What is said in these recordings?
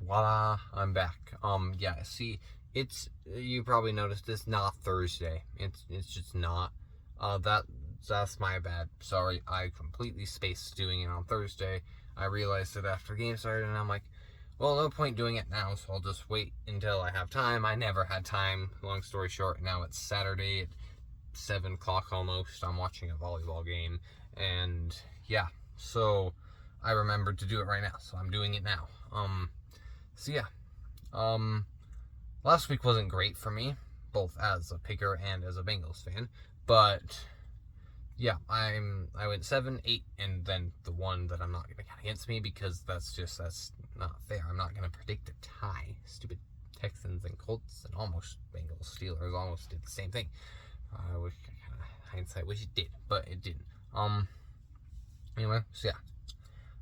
Voila, I'm back. Yeah, see, you probably noticed it's not Thursday. It's just not. That's my bad. Sorry, I completely spaced doing it on Thursday. I realized it after game started, and I'm like, well, no point doing it now, so I'll just wait until I have time. I never had time. Long story short, now it's Saturday at 7 o'clock almost. I'm watching a volleyball game, and yeah, so I remembered to do it right now, so I'm doing it now. So yeah, last week wasn't great for me, both as a picker and as a Bengals fan, but yeah, I went 7, 8, and then the one that I'm not going to count against me because that's not fair. I'm not going to predict a tie. Stupid Texans and Colts and almost Bengals, Steelers almost did the same thing. I wish, hindsight, wish it did, but it didn't. Anyway, so yeah,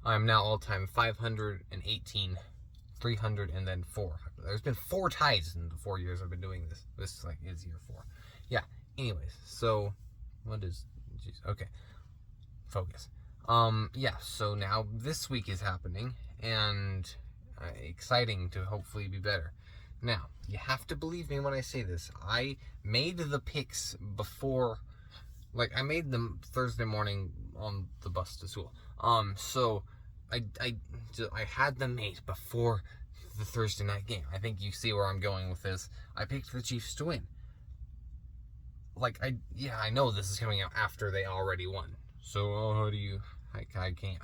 I'm now all-time 518, 300, and then 4. There's been 4 ties in the 4 years I've been doing this. This is year 4. Yeah. Anyways, so what is? Geez, okay. Focus. Yeah. So now this week is happening, and exciting to hopefully be better. Now, you have to believe me when I say this. I made the picks before, I made them Thursday morning on the bus to school. So I had them made before the Thursday night game. I think you see where I'm going with this. I picked the Chiefs to win. I know this is coming out after they already won. So how do you? I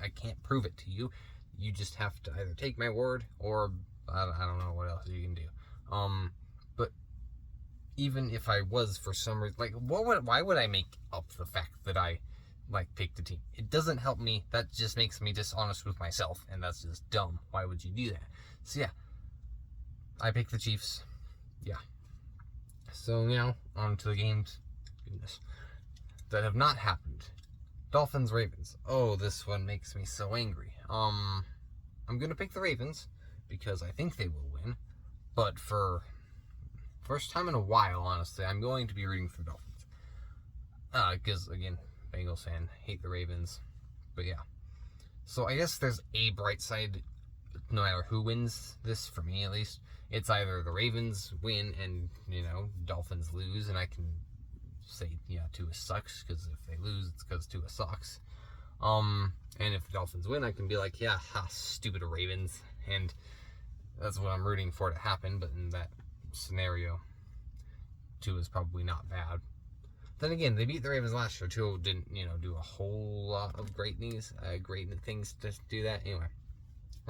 can't prove it to you. You just have to either take my word or I don't know what else you can do. But even if I was for some reason, why would I make up the fact that I picked the team? It doesn't help me. That just makes me dishonest with myself, and that's just dumb. Why would you do that? So yeah, I picked the Chiefs. Yeah. So now on to the games. Goodness, that have not happened. Dolphins, Ravens. Oh, this one makes me so angry. I'm gonna pick the Ravens because I think they will win, but for first time in a while, honestly, I'm going to be rooting for the Dolphins. Because again, Bengals fan, hate the Ravens, but yeah. So I guess there's a bright side. No matter who wins this, for me at least, it's either the Ravens win and Dolphins lose, and I can say Tua sucks because if they lose, it's because Tua sucks. And if the Dolphins win, I can be like, yeah, stupid Ravens, and that's what I'm rooting for to happen. But in that scenario, Tua's probably not bad. Then again, they beat the Ravens last year. Tua didn't, do a whole lot of great things to do that. Anyway,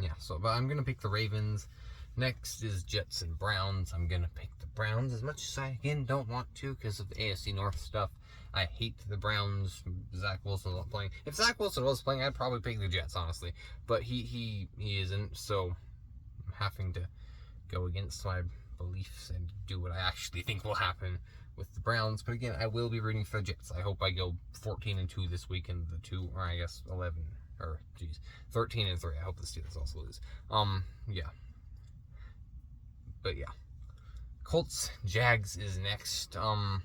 yeah. So, but I'm gonna pick the Ravens. Next is Jets and Browns. I'm gonna pick the Browns as much as I again don't want to because of the AFC North stuff. I hate the Browns. Zach Wilson's not playing. If Zach Wilson was playing, I'd probably pick the Jets, honestly. But he isn't, so I'm having to go against my beliefs and do what I actually think will happen with the Browns. But again, I will be rooting for the Jets. I hope I go 14-2 this week, and 13-3. I hope the Steelers also lose. Yeah. But yeah. Colts, Jags is next. I'm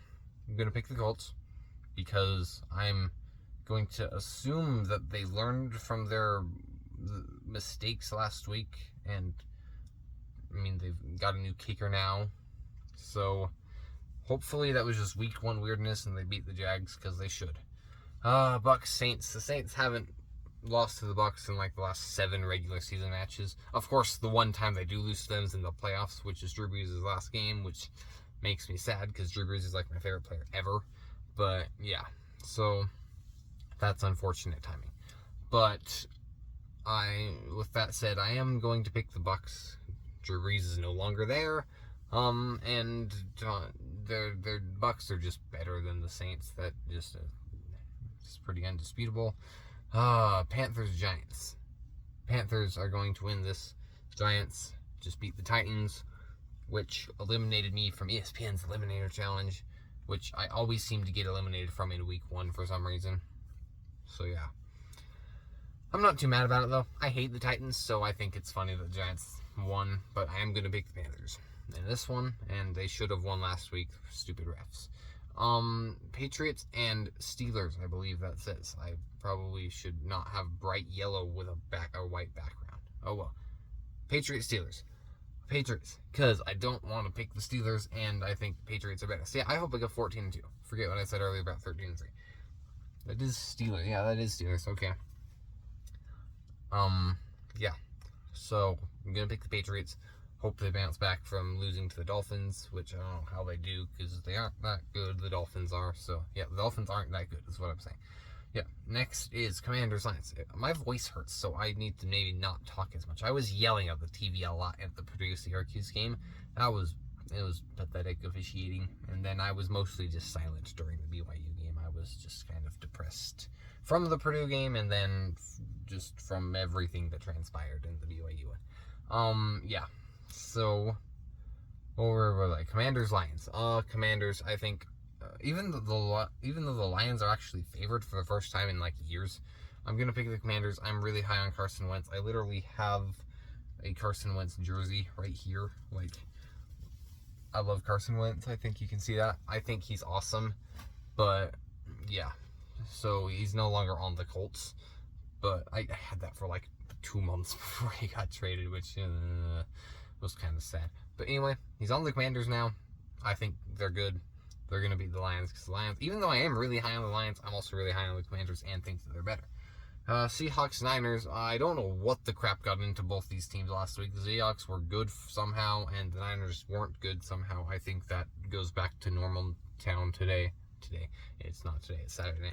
gonna pick the Colts because I'm going to assume that they learned from their mistakes last week, and they've got a new kicker now, so hopefully that was just week 1 weirdness and they beat the Jags because they should. Bucks, Saints. The Saints haven't lost to the Bucks in the last 7 regular season matches. Of course, the one time they do lose to them is in the playoffs, which is Drew Brees' last game, which makes me sad because Drew Brees is my favorite player ever. But yeah, so that's unfortunate timing. But with that said, I am going to pick the Bucks. Drew Brees is no longer there, and their Bucks are just better than the Saints. That just is pretty undisputable. Panthers, Giants. Panthers are going to win this. Giants just beat the Titans, which eliminated me from ESPN's Eliminator Challenge, which I always seem to get eliminated from in week 1 for some reason. So yeah. I'm not too mad about it though. I hate the Titans, so I think it's funny that the Giants won, but I am going to pick the Panthers in this one, and they should have won last week. Stupid refs. Patriots and Steelers, I believe that says. I probably should not have bright yellow with a white background. Oh well. Patriots, Steelers. Patriots, because I don't want to pick the Steelers, and I think the Patriots are better. So yeah, I hope I go 14-2. Forget what I said earlier about 13-3. That is Steelers. Yeah, that is Steelers. Okay. Yeah. So I'm gonna pick the Patriots. Hope they bounce back from losing to the Dolphins, which I don't know how they do because they aren't that good. The Dolphins are. So yeah, the Dolphins aren't that good. Is what I'm saying. Yeah. Next is Commanders Lions. My voice hurts, so I need to maybe not talk as much. I was yelling at the TV a lot at the Purdue Syracuse game. It was pathetic officiating, and then I was mostly just silent during the BYU game. I was just kind of depressed from the Purdue game, and then just from everything that transpired in the BYU one. Yeah. So, where were they? Commanders Lions. Commanders. I think. Even though the Lions are actually favored for the first time in like years, I'm gonna pick the Commanders. I'm really high on Carson Wentz. I literally have a Carson Wentz jersey right here. Like, I love Carson Wentz. I think you can see that. I think he's awesome, but yeah. So he's no longer on the Colts, but I had that for like 2 months before he got traded, which was kind of sad. But anyway, he's on the Commanders now. I think they're good. They're going to beat the Lions because the Lions, even though I am really high on the Lions, I'm also really high on the Commanders and think that they're better. Seahawks, Niners, I don't know what the crap got into both these teams last week. The Seahawks were good somehow, and the Niners weren't good somehow. I think that goes back to normal town today. It's not today, it's Saturday.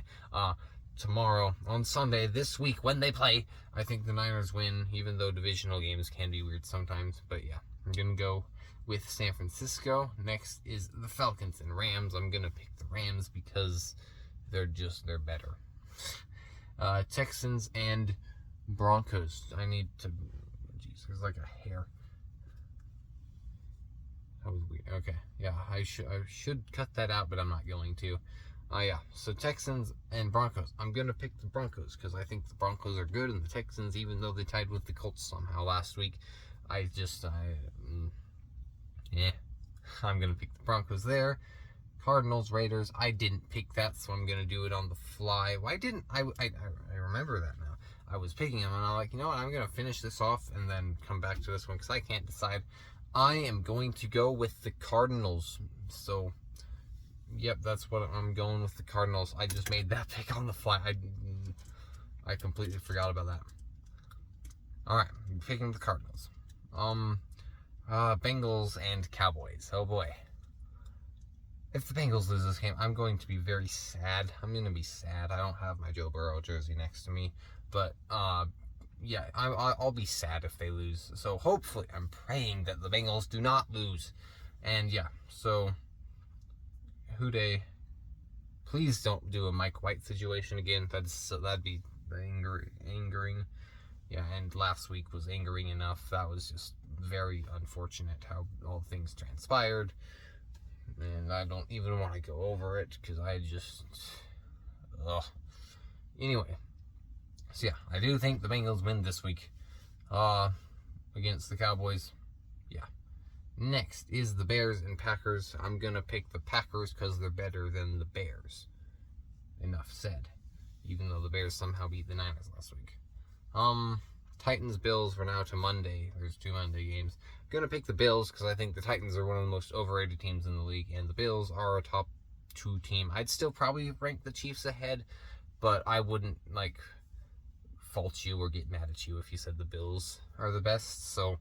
Tomorrow, on Sunday, this week, when they play, I think the Niners win, even though divisional games can be weird sometimes. But yeah, I'm going to go with San Francisco. Next is the Falcons and Rams. I'm going to pick the Rams because they're better. Texans and Broncos. I need to... Jeez, there's like a hair. That was weird. Okay, yeah, I should cut that out, but I'm not going to. Yeah, so Texans and Broncos. I'm going to pick the Broncos because I think the Broncos are good, and the Texans, even though they tied with the Colts somehow last week, I'm going to pick the Broncos there. Cardinals, Raiders. I didn't pick that, so I'm going to do it on the fly. Why didn't I remember that now. I was picking them, and I'm like, you know what? I'm going to finish this off and then come back to this one because I can't decide. I am going to go with the Cardinals. So, yep, that's what I'm going with, the Cardinals. I just made that pick on the fly. I completely forgot about that. All right, I'm picking the Cardinals. Bengals and Cowboys. Oh boy. If the Bengals lose this game, I'm going to be very sad. I'm going to be sad. I don't have my Joe Burrow jersey next to me. But, yeah, I'll be sad if they lose. So hopefully, I'm praying that the Bengals do not lose. And yeah, so, Houday, please don't do a Mike White situation again. That'd be angering. Yeah, and last week was angering enough. That was just very unfortunate how all things transpired. And I don't even want to go over it because I just... Anyway. So yeah, I do think the Bengals win this week. Against the Cowboys. Yeah. Next is the Bears and Packers. I'm going to pick the Packers because they're better than the Bears. Enough said. Even though the Bears somehow beat the Niners last week. Titans, Bills, we're now to Monday. There's 2 Monday games. I'm going to pick the Bills because I think the Titans are one of the most overrated teams in the league, and the Bills are a top 2 team. I'd still probably rank the Chiefs ahead, but I wouldn't, like, fault you or get mad at you if you said the Bills are the best. So,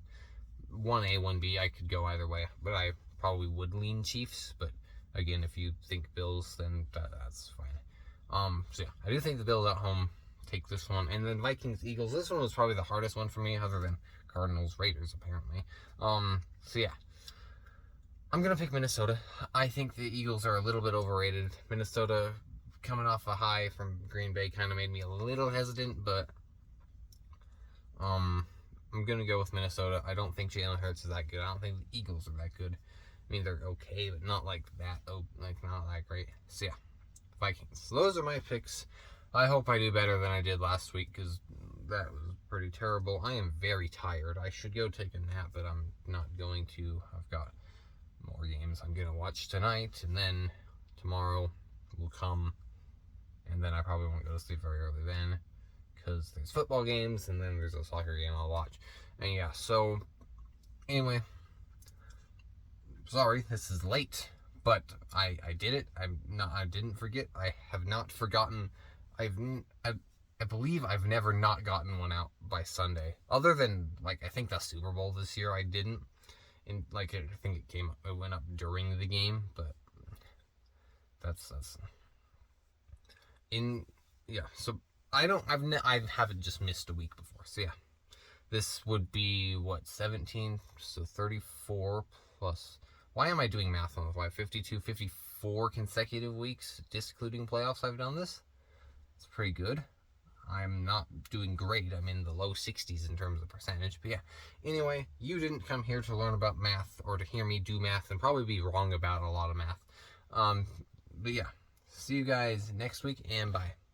1A, 1B, I could go either way, but I probably would lean Chiefs. But, again, if you think Bills, then that's fine. So, yeah, I do think the Bills at home take this one. And then Vikings, Eagles. This one was probably the hardest one for me, other than Cardinals, Raiders, apparently. So yeah. I'm going to pick Minnesota. I think the Eagles are a little bit overrated. Minnesota, coming off a high from Green Bay, kind of made me a little hesitant, but I'm going to go with Minnesota. I don't think Jalen Hurts is that good. I don't think the Eagles are that good. I mean, they're okay, but not like that, not that great. So yeah, Vikings. So those are my picks. I hope I do better than I did last week, because that was pretty terrible. I am very tired. I should go take a nap, but I'm not going to. I've got more games I'm going to watch tonight, and then tomorrow will come, and then I probably won't go to sleep very early then, because there's football games, and then there's a soccer game I'll watch. And yeah, so, anyway, sorry, this is late, but I did it. I didn't forget. I have not forgotten. I believe I've never not gotten one out by Sunday. Other than, like, I think the Super Bowl this year I didn't. And, like, I think it went up during the game, but that's yeah, so I haven't just missed a week before. So yeah. This would be, what, 17? So 34 plus... Why am I doing math on the fly? 52, 54 consecutive weeks, discluding playoffs, I've done this. It's pretty good. I'm not doing great. I'm in the low 60s in terms of percentage. But yeah, anyway, you didn't come here to learn about math or to hear me do math and probably be wrong about a lot of math. But yeah, see you guys next week, and bye.